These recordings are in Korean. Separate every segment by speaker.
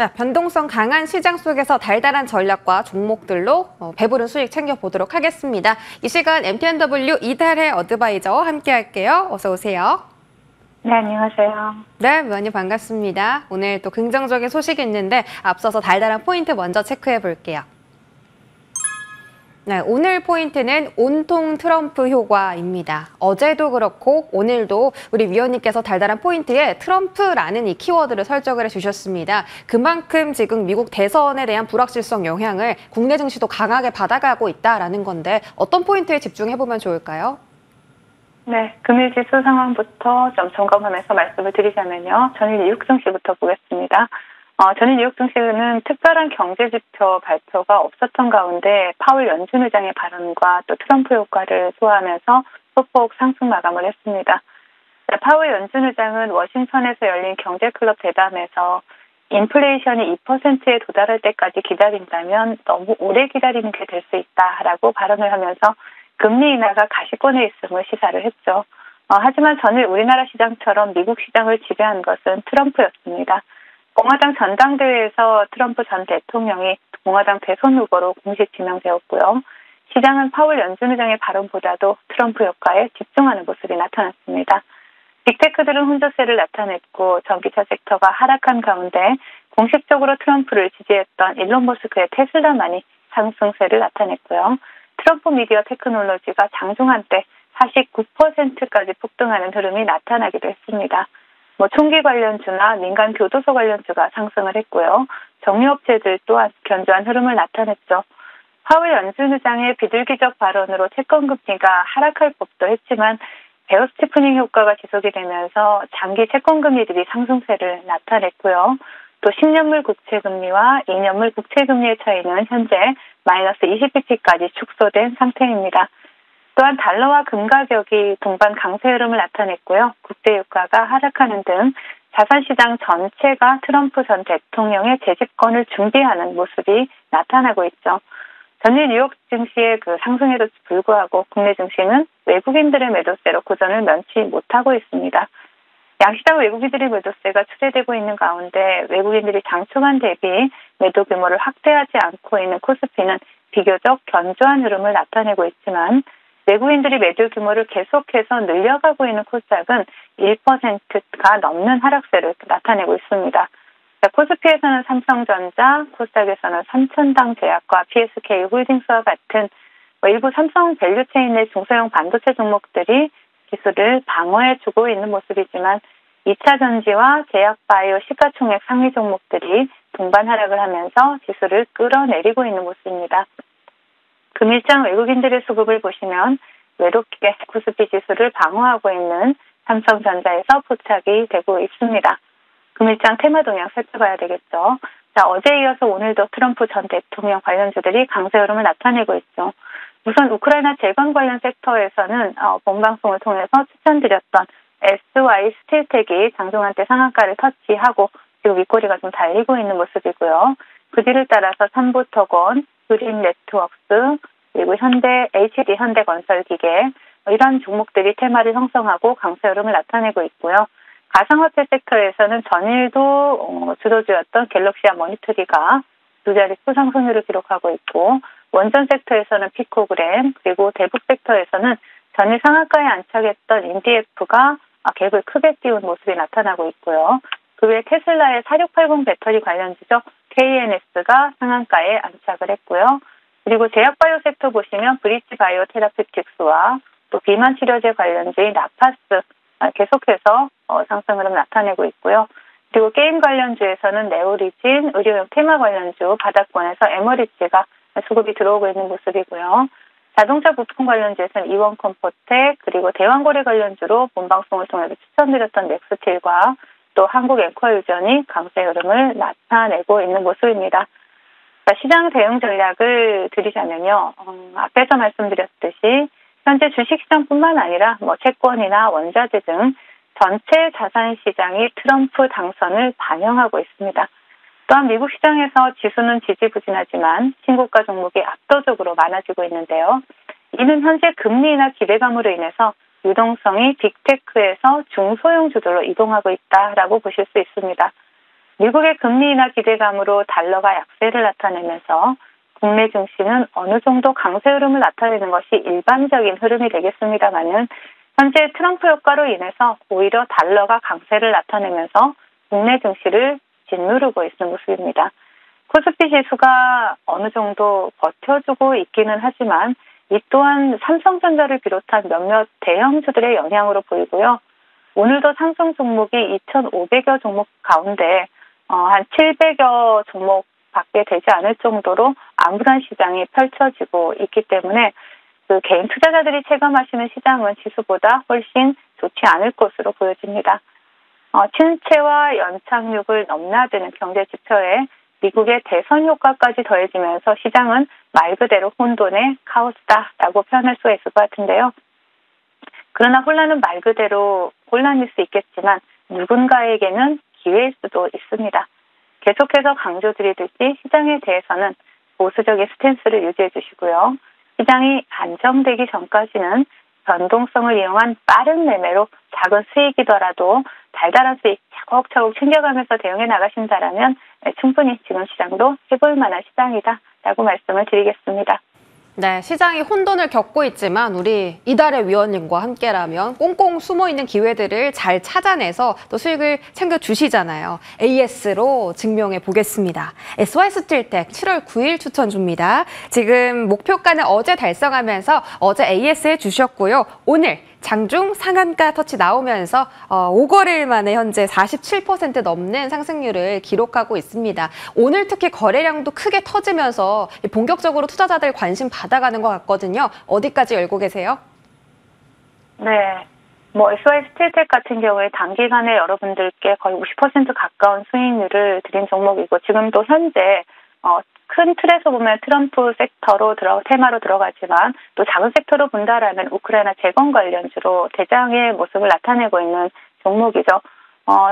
Speaker 1: 네, 변동성 강한 시장 속에서 달달한 전략과 종목들로 배부른 수익 챙겨보도록 하겠습니다. 이 시간 MTNW 이달의 어드바이저와 함께 할게요. 어서 오세요.
Speaker 2: 네, 안녕하세요.
Speaker 1: 네, 위원님 반갑습니다. 오늘 또 긍정적인 소식이 있는데 앞서서 달달한 포인트 먼저 체크해 볼게요. 네, 오늘 포인트는 온통 트럼프 효과입니다. 어제도 그렇고 오늘도 우리 위원님께서 달달한 포인트에 트럼프라는 이 키워드를 설정을 해주셨습니다. 그만큼 지금 미국 대선에 대한 불확실성 영향을 국내 증시도 강하게 받아가고 있다라는 건데 어떤 포인트에 집중해보면 좋을까요?
Speaker 2: 네, 금일 지수 상황부터 좀 점검하면서 말씀을 드리자면요. 전일 뉴욕 증시부터 보겠습니다. 전일 뉴욕 증시는 특별한 경제 지표 발표가 없었던 가운데 파월 연준 의장의 발언과 또 트럼프 효과를 소화하면서 소폭 상승 마감을 했습니다. 파월 연준 의장은 워싱턴에서 열린 경제클럽 대담에서 인플레이션이 2%에 도달할 때까지 기다린다면 너무 오래 기다리는 게 될 수 있다라고 발언을 하면서 금리 인하가 가시권에 있음을 시사를 했죠. 하지만 전일 우리나라 시장처럼 미국 시장을 지배한 것은 트럼프였습니다. 공화당 전당대회에서 트럼프 전 대통령이 공화당 대선 후보로 공식 지명되었고요. 시장은 파월 연준 의장의 발언보다도 트럼프 효과에 집중하는 모습이 나타났습니다. 빅테크들은 혼조세를 나타냈고 전기차 섹터가 하락한 가운데 공식적으로 트럼프를 지지했던 일론 머스크의 테슬라만이 상승세를 나타냈고요. 트럼프 미디어 테크놀로지가 장중한 때 49%까지 폭등하는 흐름이 나타나기도 했습니다. 총기 관련주나 민간 교도소 관련주가 상승을 했고요. 정유업체들 또한 견조한 흐름을 나타냈죠. 파월 연준 의장의 비둘기적 발언으로 채권금리가 하락할 법도 했지만 베어 스티프닝 효과가 지속이 되면서 장기 채권금리들이 상승세를 나타냈고요. 또 10년물 국채금리와 2년물 국채금리의 차이는 현재 마이너스 20bp까지 축소된 상태입니다. 또한 달러와 금 가격이 동반 강세 흐름을 나타냈고요. 국제유가가 하락하는 등 자산시장 전체가 트럼프 전 대통령의 재집권을 준비하는 모습이 나타나고 있죠. 전일 뉴욕 증시의 상승에도 불구하고 국내 증시는 외국인들의 매도세로 고전을 면치 못하고 있습니다. 양시장 외국인들의 매도세가 추세되고 있는 가운데 외국인들이 장초간 대비 매도 규모를 확대하지 않고 있는 코스피는 비교적 견조한 흐름을 나타내고 있지만 외국인들이 매도 규모를 계속해서 늘려가고 있는 코스닥은 1%가 넘는 하락세를 나타내고 있습니다. 코스피에서는 삼성전자, 코스닥에서는 삼천당제약과 PSK 홀딩스와 같은 일부 삼성 밸류체인 내 중소형 반도체 종목들이 지수를 방어해주고 있는 모습이지만 2차 전지와 제약바이오 시가총액 상위 종목들이 동반 하락을 하면서 지수를 끌어내리고 있는 모습입니다. 금일장 외국인들의 수급을 보시면 외롭게 코스피 지수를 방어하고 있는 삼성전자에서 포착이 되고 있습니다. 금일장 테마 동향 살펴봐야 되겠죠. 어제에 이어서 오늘도 트럼프 전 대통령 관련주들이 강세 흐름을 나타내고 있죠. 우선 우크라이나 재건 관련 섹터에서는 본방송을 통해서 추천드렸던 SY 스틸텍이 장중한때 상한가를 터치하고 지금 윗꼬리가 좀 달리고 있는 모습이고요. 그 뒤를 따라서 삼부토건, 그린네트웍스, 그리고 HD 현대건설기계 이런 종목들이 테마를 형성하고 강세 흐름을 나타내고 있고요. 가상화폐 섹터에서는 전일도 주도주였던 갤럭시와 머니터리가 두 자릿수 상승률을 기록하고 있고 원전 섹터에서는 피코그램 그리고 대북 섹터에서는 전일 상한가에 안착했던 인디에프가 갭을 크게 띄운 모습이 나타나고 있고요. 그 외에 테슬라의 4680 배터리 관련주죠. KNS가 상한가에 안착을 했고요. 그리고 제약바이오 섹터 보시면 브리지 바이오 테라피틱스와 또 비만 치료제 관련주인 나파스 계속해서 상승 흐름 나타내고 있고요. 그리고 게임 관련주에서는 네오리진, 의료용 테마 관련주 바닥권에서 에머리지가 수급이 들어오고 있는 모습이고요. 자동차 부품 관련주에서는 이원컴포텍 그리고 대왕거래 관련주로 본방송을 통해서 추천드렸던 넥스틸과 또 한국앵커유전이 강세 흐름을 나타내고 있는 모습입니다. 시장 대응 전략을 드리자면요. 앞에서 말씀드렸듯이 현재 주식시장뿐만 아니라 채권이나 원자재 등 전체 자산시장이 트럼프 당선을 반영하고 있습니다. 또한 미국 시장에서 지수는 지지부진하지만 신고가 종목이 압도적으로 많아지고 있는데요. 이는 현재 금리 인하 기대감으로 인해서 유동성이 빅테크에서 중소형주들로 이동하고 있다라고 보실 수 있습니다. 미국의 금리 인하 기대감으로 달러가 약세를 나타내면서 국내 증시는 어느 정도 강세 흐름을 나타내는 것이 일반적인 흐름이 되겠습니다만은 현재 트럼프 효과로 인해서 오히려 달러가 강세를 나타내면서 국내 증시를 짓누르고 있는 모습입니다. 코스피 지수가 어느 정도 버텨주고 있기는 하지만 이 또한 삼성전자를 비롯한 몇몇 대형주들의 영향으로 보이고요. 오늘도 상승 종목이 2,500여 종목 가운데 한 700여 종목밖에 되지 않을 정도로 암울한 시장이 펼쳐지고 있기 때문에 그 개인 투자자들이 체감하시는 시장은 지수보다 훨씬 좋지 않을 것으로 보여집니다. 침체와 연착륙을 넘나드는 경제 지표에 미국의 대선 효과까지 더해지면서 시장은 말 그대로 혼돈의 카오스다라고 표현할 수가 있을 것 같은데요. 그러나 혼란은 말 그대로 혼란일 수 있겠지만 누군가에게는 기회일 수도 있습니다. 계속해서 강조드리듯이 시장에 대해서는 보수적인 스탠스를 유지해 주시고요. 시장이 안정되기 전까지는 변동성을 이용한 빠른 매매로 작은 수익이더라도 달달한 수익 차곡차곡 챙겨가면서 대응해 나가신다라면 충분히 지금 시장도 해볼 만한 시장이다라고 말씀을 드리겠습니다.
Speaker 1: 네, 시장이 혼돈을 겪고 있지만 우리 이달의 위원님과 함께라면 꽁꽁 숨어있는 기회들을 잘 찾아내서 또 수익을 챙겨주시잖아요. AS로 증명해 보겠습니다. SY스틸텍 7월 9일 추천 줍니다. 지금 목표가는 어제 달성하면서 어제 AS 해주셨고요. 오늘 장중 상한가 터치 나오면서 5거래일 만에 현재 47% 넘는 상승률을 기록하고 있습니다. 오늘 특히 거래량도 크게 터지면서 본격적으로 투자자들 관심 받아가는 것 같거든요. 어디까지 열고 계세요?
Speaker 2: 네. SY스틸텍 같은 경우에 단기간에 여러분들께 거의 50% 가까운 수익률을 드린 종목이고 지금도 현재 큰 틀에서 보면 트럼프 섹터로 테마로 들어가지만 또 작은 섹터로 본다라면 우크라이나 재건 관련주로 대장의 모습을 나타내고 있는 종목이죠.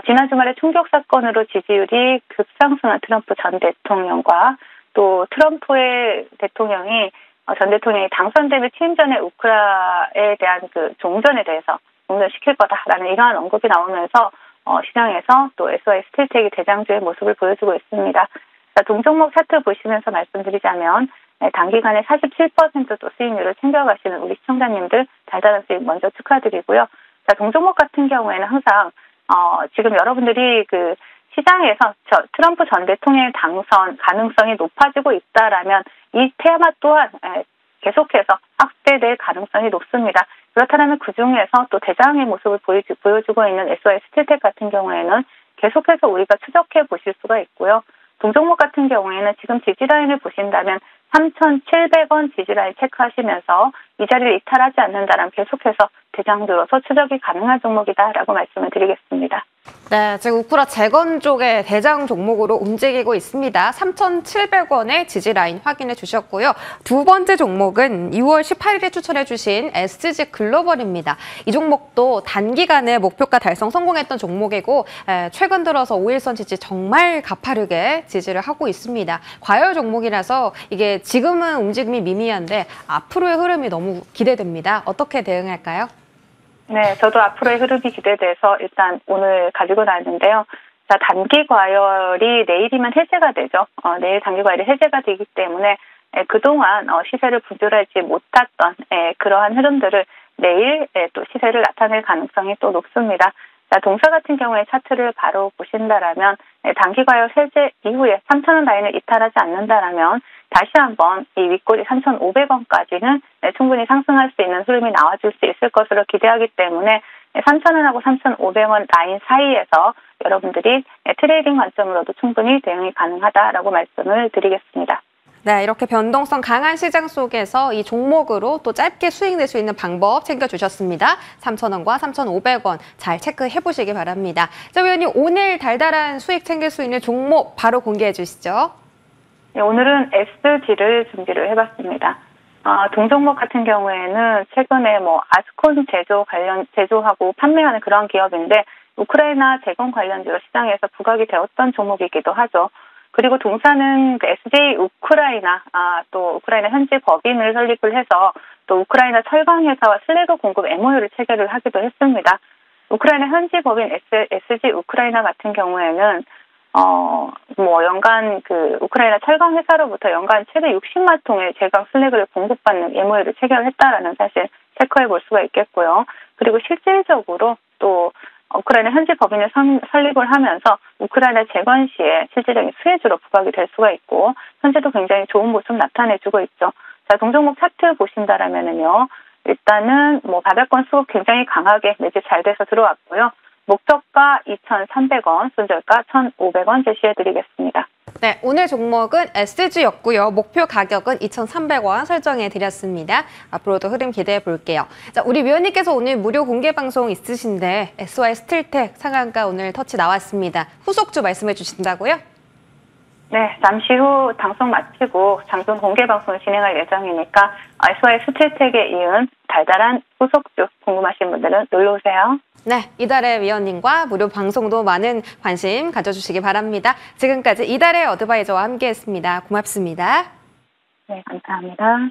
Speaker 2: 지난 주말에 충격 사건으로 지지율이 급상승한 트럼프 전 대통령과 또 트럼프의 전 대통령이 당선되면 취임 전에 우크라이나에 대한 그 종전에 대해서 종전시킬 거다라는 이러한 언급이 나오면서 시장에서 또 SY스틸텍이 대장주의 모습을 보여주고 있습니다. 동종목 차트 보시면서 말씀드리자면 단기간에 47%또 수익률을 챙겨가시는 우리 시청자님들 달달한 수익 먼저 축하드리고요. 동종목 같은 경우에는 항상 지금 여러분들이 그 시장에서 트럼프 전 대통령의 당선 가능성이 높아지고 있다라면 이 테마 또한 계속해서 확대될 가능성이 높습니다. 그렇다면 그중에서 또 대장의 모습을 보여주고 있는 SY스틸텍 같은 경우에는 계속해서 우리가 추적해 보실 수가 있고요. 동종목 같은 경우에는 지금 지지라인을 보신다면 3,700원 지지라인 체크하시면서 이 자리를 이탈하지 않는다면 계속해서 대장주로서 추적이 가능한 종목이다라고 말씀을 드리겠습니다.
Speaker 1: 네, 지금 우크라 재건 쪽의 대장 종목으로 움직이고 있습니다. 3,700원의 지지라인 확인해 주셨고요. 두 번째 종목은 2월 18일에 추천해 주신 SG 글로벌입니다. 이 종목도 단기간에 목표가 달성 성공했던 종목이고 최근 들어서 5일선 지지 정말 가파르게 지지를 하고 있습니다. 과열 종목이라서 이게 지금은 움직임이 미미한데 앞으로의 흐름이 너무 기대됩니다. 어떻게 대응할까요?
Speaker 2: 네, 저도 앞으로의 흐름이 기대돼서 일단 오늘 가지고 나왔는데요. 단기 과열이 내일이면 해제가 되죠. 내일 단기 과열이 해제가 되기 때문에 그동안 시세를 분출하지 못했던 그러한 흐름들을 내일 또 시세를 나타낼 가능성이 또 높습니다. 동사 같은 경우에 차트를 바로 보신다라면 단기 과열 해제 이후에 3,000원 라인을 이탈하지 않는다라면 다시 한번 이 윗꼬리 3,500원까지는 충분히 상승할 수 있는 흐름이 나와줄 수 있을 것으로 기대하기 때문에 3,000원하고 3,500원 라인 사이에서 여러분들이 트레이딩 관점으로도 충분히 대응이 가능하다라고 말씀을 드리겠습니다.
Speaker 1: 네, 이렇게 변동성 강한 시장 속에서 이 종목으로 또 짧게 수익 낼 수 있는 방법 챙겨주셨습니다. 3,000원과 3,500원 잘 체크해 보시기 바랍니다. 자, 위원님 오늘 달달한 수익 챙길 수 있는 종목 바로 공개해 주시죠.
Speaker 2: 네, 오늘은 SG를 준비를 해봤습니다. 동종목 같은 경우에는 최근에 아스콘 제조하고 판매하는 그런 기업인데 우크라이나 재건 관련주로 시장에서 부각이 되었던 종목이기도 하죠. 그리고 동사는 SJ 우크라이나, 또 우크라이나 현지 법인을 설립을 해서 또 우크라이나 철강회사와 슬래그 공급 MOU를 체결을 하기도 했습니다. 우크라이나 현지 법인 SG 우크라이나 같은 경우에는 뭐 연간 우크라이나 철강 회사로부터 연간 최대 60만 통의 제강 슬래그를 공급받는 MOU를 체결했다라는 사실 체크해 볼 수가 있겠고요. 그리고 실질적으로 또 우크라이나 현지 법인을 설립을 하면서 우크라이나 재건 시에 실질적인 수혜주로 부각이 될 수가 있고 현재도 굉장히 좋은 모습 나타내주고 있죠. 자, 동종목 차트 보신다라면은요. 일단은 뭐 바닥권 수급 굉장히 강하게 매집 잘 돼서 들어왔고요. 목표가 2,300원, 손절가 1,500원 제시해드리겠습니다.
Speaker 1: 네, 오늘 종목은 SG였고요. 목표 가격은 2,300원 설정해 드렸습니다. 앞으로도 흐름 기대해 볼게요. 자, 우리 위원님께서 오늘 무료 공개 방송 있으신데 SY 스틸텍 상한가 오늘 터치 나왔습니다. 후속주 말씀해 주신다고요?
Speaker 2: 네, 잠시 후 방송 마치고 장중 공개 방송을 진행할 예정이니까 SY 스틸텍에 이은 달달한 후속주 궁금하신 분들은 놀러 오세요.
Speaker 1: 네, 이달의 위원님과 무료 방송도 많은 관심 가져주시기 바랍니다. 지금까지 이달의 어드바이저와 함께했습니다. 고맙습니다.
Speaker 2: 네, 감사합니다.